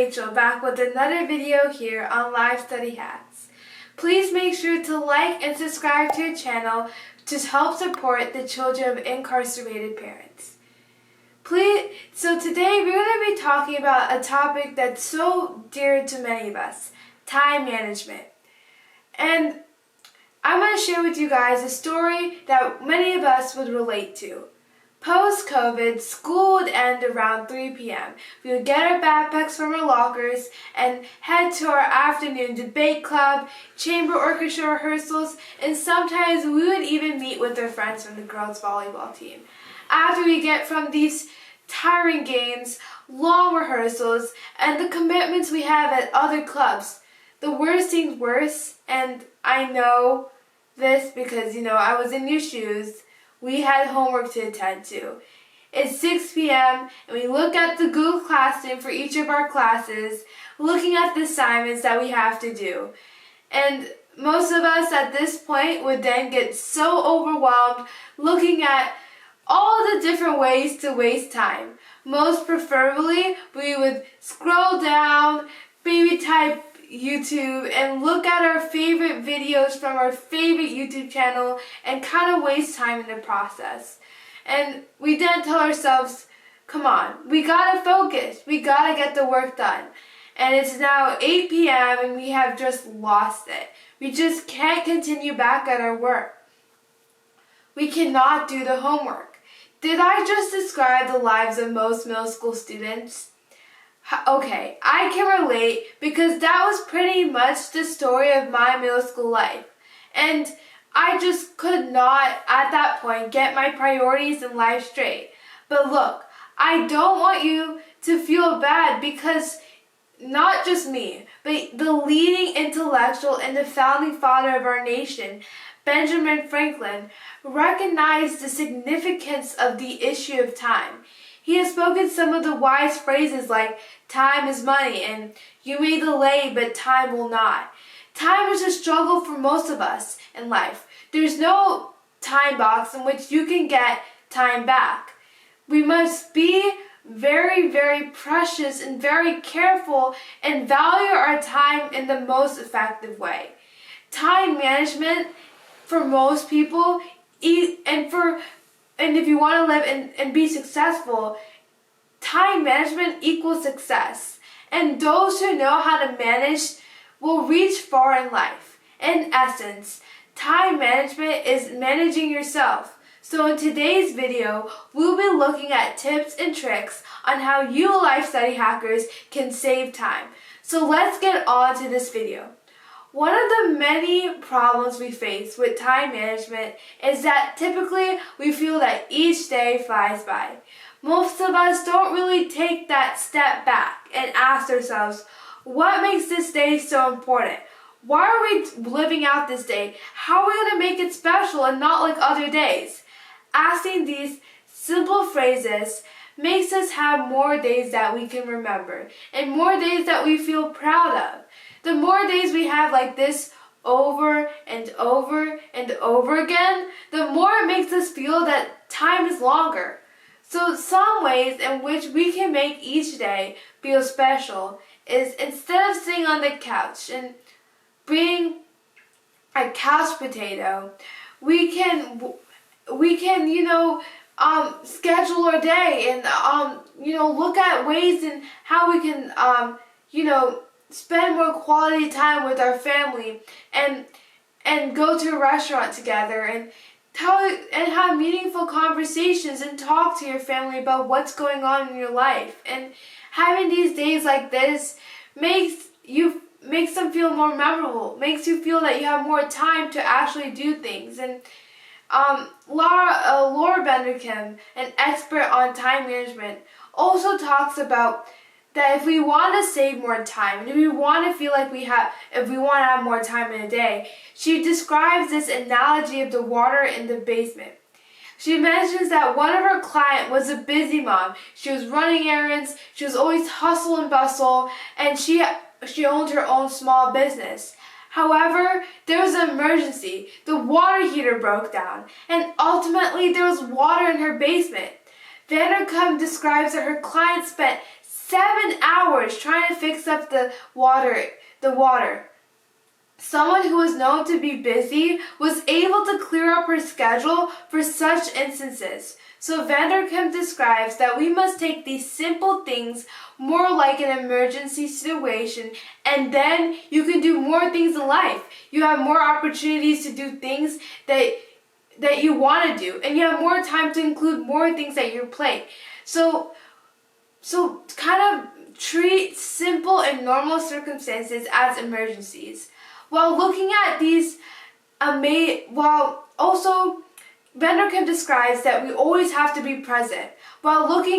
Rachel back with another video here on Live Study Hacks. Please make sure to like and subscribe to our channel to help support the children of incarcerated parents. So today we're going to be talking about a topic that's so dear to many of us, time management. And I want to share with you guys a story that many of us would relate to. Post-COVID, school would end around 3 p.m. We would get our backpacks from our lockers and head to our afternoon debate club, chamber orchestra rehearsals, and sometimes we would even meet with our friends from the girls' volleyball team. After we get from these tiring games, long rehearsals, and the commitments we have at other clubs, the worst seems worse, and I know this because, I was in your shoes. We had homework to attend to. It's 6 p.m. and we look at the Google Classroom for each of our classes, looking at the assignments that we have to do. And most of us at this point would then get so overwhelmed looking at all the different ways to waste time. Most preferably, we would scroll down, maybe type YouTube and look at our favorite videos from our favorite YouTube channel and kind of waste time in the process. And we then tell ourselves, come on, we gotta focus, we gotta get the work done. And it's now 8 p.m. and we have just lost it. We just can't continue back at our work. We cannot do the homework. Did I just describe the lives of most middle school students? Okay, I can relate because that was pretty much the story of my middle school life. And I just could not, at that point, get my priorities in life straight. But look, I don't want you to feel bad because not just me, but the leading intellectual and the founding father of our nation, Benjamin Franklin, recognized the significance of the issue of time. He has spoken some of the wise phrases like, time is money, and you may delay, but time will not. Time is a struggle for most of us in life. There's no time box in which you can get time back. We must be very, very precious and very careful and value our time in the most effective way. Time management for most people, and if you want to live and be successful, time management equals success. And those who know how to manage will reach far in life. In essence, time management is managing yourself. So in today's video, we'll be looking at tips and tricks on how you life study hackers can save time. So let's get on to this video. One of the many problems we face with time management is that typically we feel that each day flies by. Most of us don't really take that step back and ask ourselves, what makes this day so important? Why are we living out this day? How are we going to make it special and not like other days? Asking these simple phrases makes us have more days that we can remember and more days that we feel proud of. The more days we have like this over and over and over again, the more it makes us feel that time is longer. So some ways in which we can make each day feel special is instead of sitting on the couch and being a couch potato, we can schedule our day and look at ways and how we can spend more quality time with our family and go to a restaurant together and have meaningful conversations and talk to your family about what's going on in your life. And having these days like this makes them feel more memorable, makes you feel that you have more time to actually do things. And Laura Benderkim, an expert on time management, also talks about that if we want to save more time and if we want to feel like if we want to have more time in a day, she describes this analogy of the water in the basement. She mentions that one of her clients was a busy mom. She was running errands, she was always hustle and bustle, and she owned her own small business. However, there was an emergency. The water heater broke down, and ultimately there was water in her basement. Vanderkam describes that her client spent 7 hours trying to fix up the water. Someone who was known to be busy was able to clear up her schedule for such instances. So Vanderkam describes that we must take these simple things more like an emergency situation, and then you can do more things in life. You have more opportunities to do things that you want to do, and you have more time to include more things at your plate. So kind of treat simple and normal circumstances as emergencies. While looking at these Vanderkam describes that we always have to be present.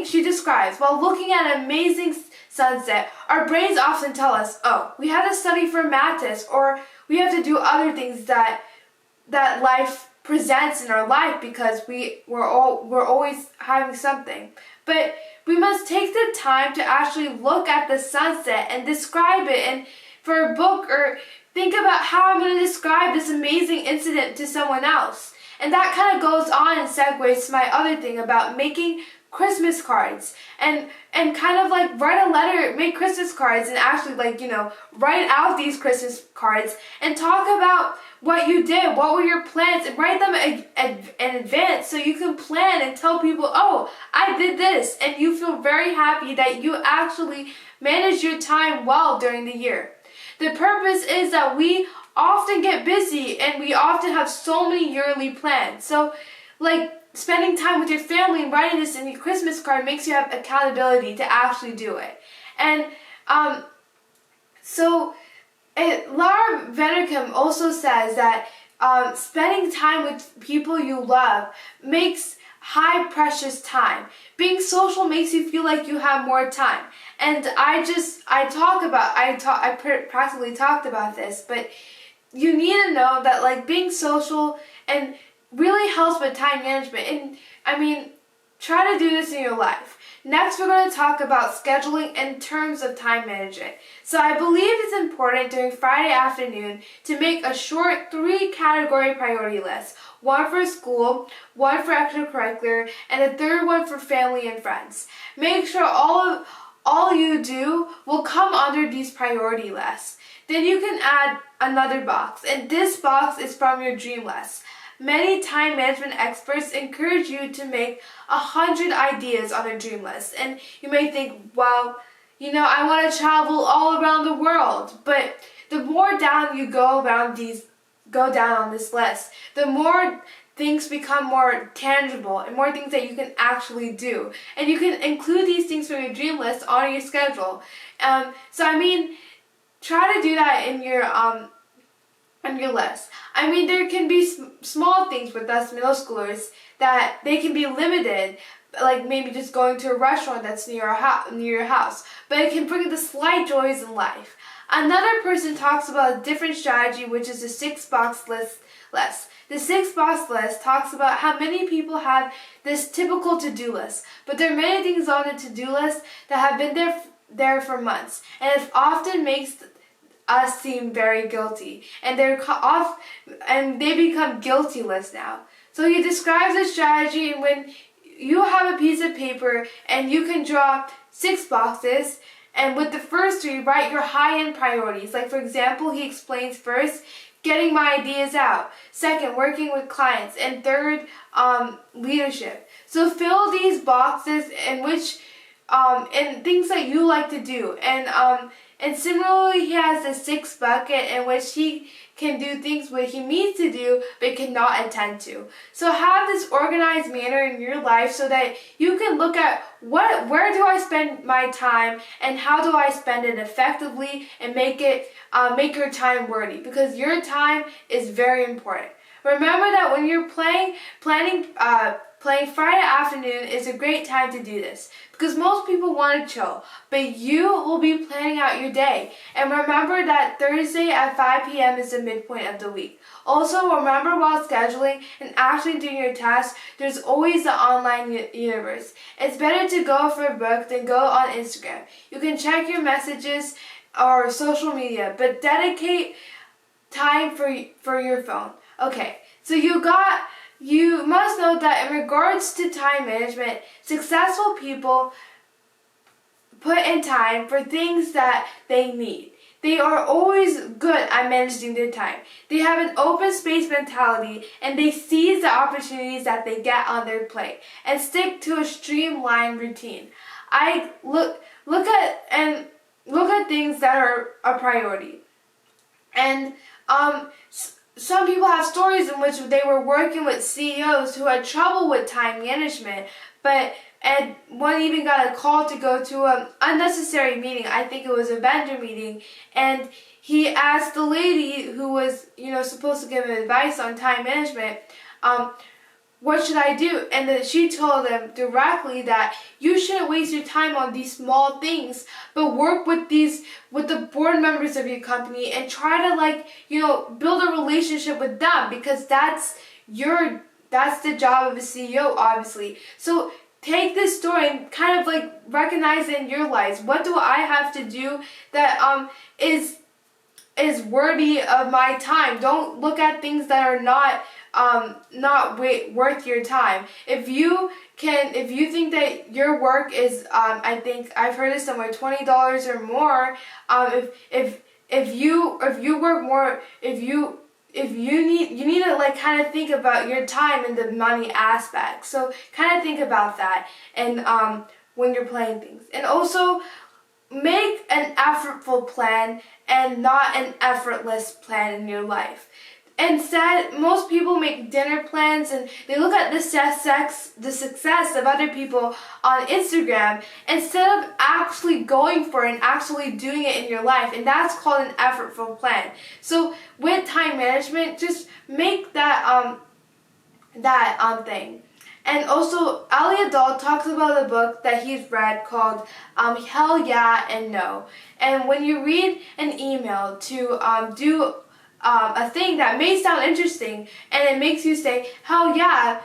She describes, while looking at an amazing sunset, our brains often tell us, oh, we have to study for math test, or we have to do other things that life presents in our life because we're always having something. But we must take the time to actually look at the sunset and describe it, and for a book, or think about how I'm going to describe this amazing incident to someone else. And that kind of goes on and segues to my other thing about making Christmas cards and kind of like write a letter, make Christmas cards, and actually write out these Christmas cards and talk about what you did, what were your plans, and write them in advance so you can plan and tell people, oh, I did this, and you feel very happy that you actually managed your time well during the year. The purpose is that we often get busy and we often have so many yearly plans. So spending time with your family and writing this in your Christmas card makes you have accountability to actually do it. And Laura Vanderkam also says that spending time with people you love makes high precious time. Being social makes you feel like you have more time. And I practically talked about this, but you need to know that being social and really helps with time management. And try to do this in your life. Next, we're going to talk about scheduling in terms of time management. So I believe it's important during Friday afternoon to make a short 3-category priority list. One for school, one for extracurricular, and a third one for family and friends. Make sure all you do will come under these priority lists. Then you can add another box, and this box is from your dream list. Many time management experts encourage you to make 100 ideas on a dream list. And you may think, well, I want to travel all around the world. But the more down you go down on this list, the more things become more tangible and more things that you can actually do. And you can include these things from your dream list on your schedule. Try to do that in your list. There can be small things with us middle schoolers that they can be limited, like maybe just going to a restaurant that's near your house. But it can bring the slight joys in life. Another person talks about a different strategy, which is the 6-box list. The 6-box list talks about how many people have this typical to-do list, but there are many things on the to-do list that have been there for months, and it often makes us seem very guilty, and they become guilty lists now. So he describes the strategy, and when you have a piece of paper and you can draw 6 boxes, and with the first 3, write your high-end priorities. Like for example, he explains first, getting my ideas out. Second, working with clients. And third, leadership. So fill these boxes in things that you like to do. And similarly, he has a 6 bucket in which he can do things what he needs to do but cannot attend to. So have this organized manner in your life so that you can look at where do I spend my time and how do I spend it effectively and make your time worthy, because your time is very important. Remember that when you're planning Friday afternoon is a great time to do this because most people want to chill, but you will be planning out your day. And remember that Thursday at 5 p.m. is the midpoint of the week. Also, remember while scheduling and actually doing your tasks, there's always the online universe. It's better to go for a book than go on Instagram. You can check your messages or social media, but dedicate time for your phone. Okay, so you must know that in regards to time management, successful people put in time for things that they need. They are always good at managing their time. They have an open space mentality and they seize the opportunities that they get on their plate and stick to a streamlined routine. I look at things that are a priority. And some people have stories in which they were working with CEOs who had trouble with time management, and one even got a call to go to an unnecessary meeting. I think it was a vendor meeting, and he asked the lady who was, supposed to give him advice on time management, what should I do? And then she told him directly that you shouldn't waste your time on these small things, but work with the board members of your company and try to build a relationship with them, because that's the job of a CEO, obviously. So take this story and kind of recognize it in your lives. What do I have to do that is worthy of my time? Don't look at things that are not worth your time. If you think that your work is, I think I've heard it somewhere, $20 or more. If you work more, you need to kind of think about your time and the money aspect. So kind of think about that, and when you're planning things, and also make an effortful plan and not an effortless plan in your life. Instead, most people make dinner plans and they look at the success of other people on Instagram instead of actually going for it and actually doing it in your life, and that's called an effortful plan. So with time management, just make that thing. And also, Ali Adal talks about a book that he's read called Hell Yeah and No. And when you read an email to do a thing that may sound interesting and it makes you say, hell yeah,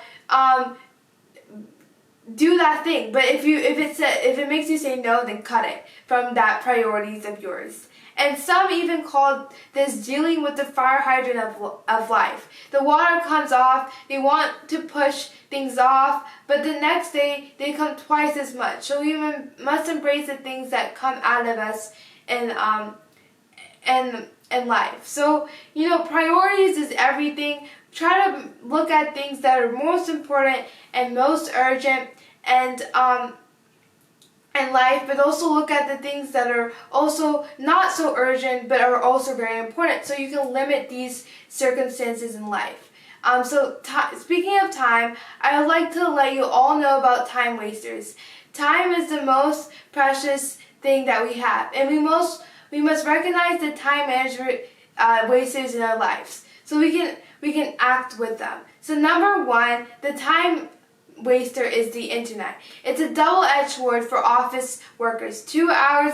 do that thing. But if it makes you say no, then cut it from that priorities of yours. And some even call this dealing with the fire hydrant of life. The water comes off, they want to push things off, but the next day they come twice as much. So we must embrace the things that come out of us in life. So, priorities is everything. Try to look at things that are most important and most urgent and in life, but also look at the things that are also not so urgent but are also very important, so you can limit these circumstances in life. Speaking of time, I would like to let you all know about time wasters. Time is the most precious thing that we have, and we must recognize the time management wasters in our lives, so we can act with them. So number one, the time waster is the internet. It's a double-edged sword for office workers. 2 hours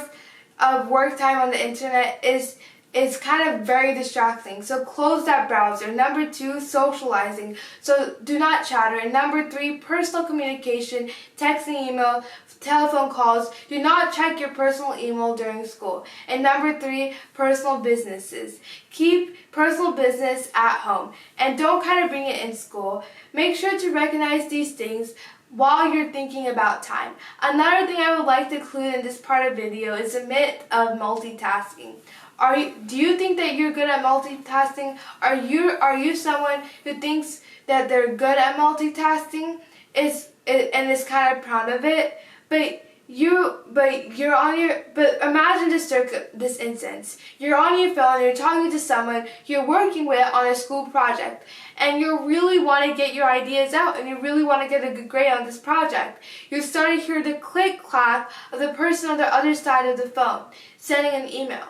of work time on the internet is kind of very distracting. So close that browser. Number two, socializing. So do not chatter. And number three, personal communication, texting, email, telephone calls. Do not check your personal email during school. And number three, personal businesses. Keep personal business at home and don't kind of bring it in school. Make sure to recognize these things while you're thinking about time. Another thing I would like to include in this part of video is a myth of multitasking. Do you think that you're good at multitasking? Are you someone who thinks that they're good at multitasking and is kind of proud of it? But imagine this instance. You're on your phone, you're talking to someone you're working with on a school project, and you really want to get your ideas out and you really want to get a good grade on this project. You start to hear the click-clack of the person on the other side of the phone sending an email.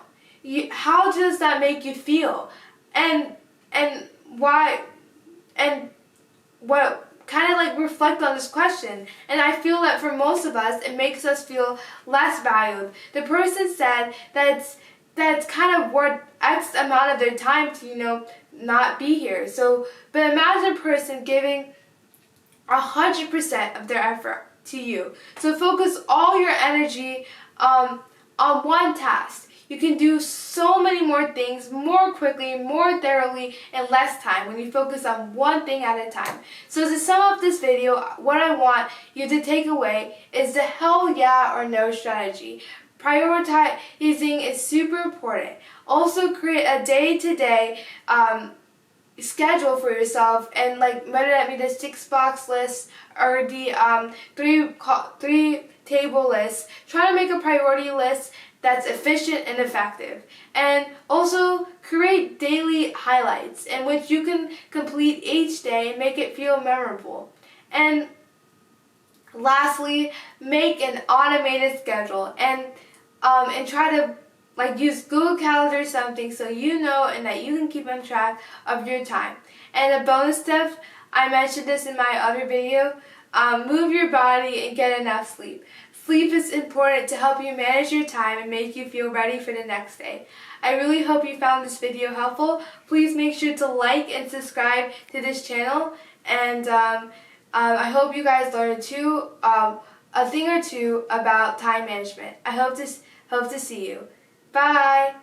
How does that make you feel? And why? And what? Kind of reflect on this question, and I feel that for most of us it makes us feel less valued. The person said that's kind of worth X amount of their time to not be here. So, but imagine a person giving 100% of their effort to you. So focus all your energy on one task. You can do so many more things more quickly, more thoroughly, in less time when you focus on one thing at a time. So to sum up this video, what I want you to take away is the hell yeah or no strategy. Prioritizing is super important. Also create a day-to-day schedule for yourself, and like whether that be the 6-box list or the three table list. Try to make a priority list that's efficient and effective. And also create daily highlights in which you can complete each day and make it feel memorable. And lastly, make an automated schedule and try to use Google Calendar or something so you know and that you can keep on track of your time. And a bonus tip, I mentioned this in my other video, move your body and get enough sleep. Sleep is important to help you manage your time and make you feel ready for the next day. I really hope you found this video helpful. Please make sure to like and subscribe to this channel, and I hope you guys learned a thing or two about time management. I hope to see you. Bye!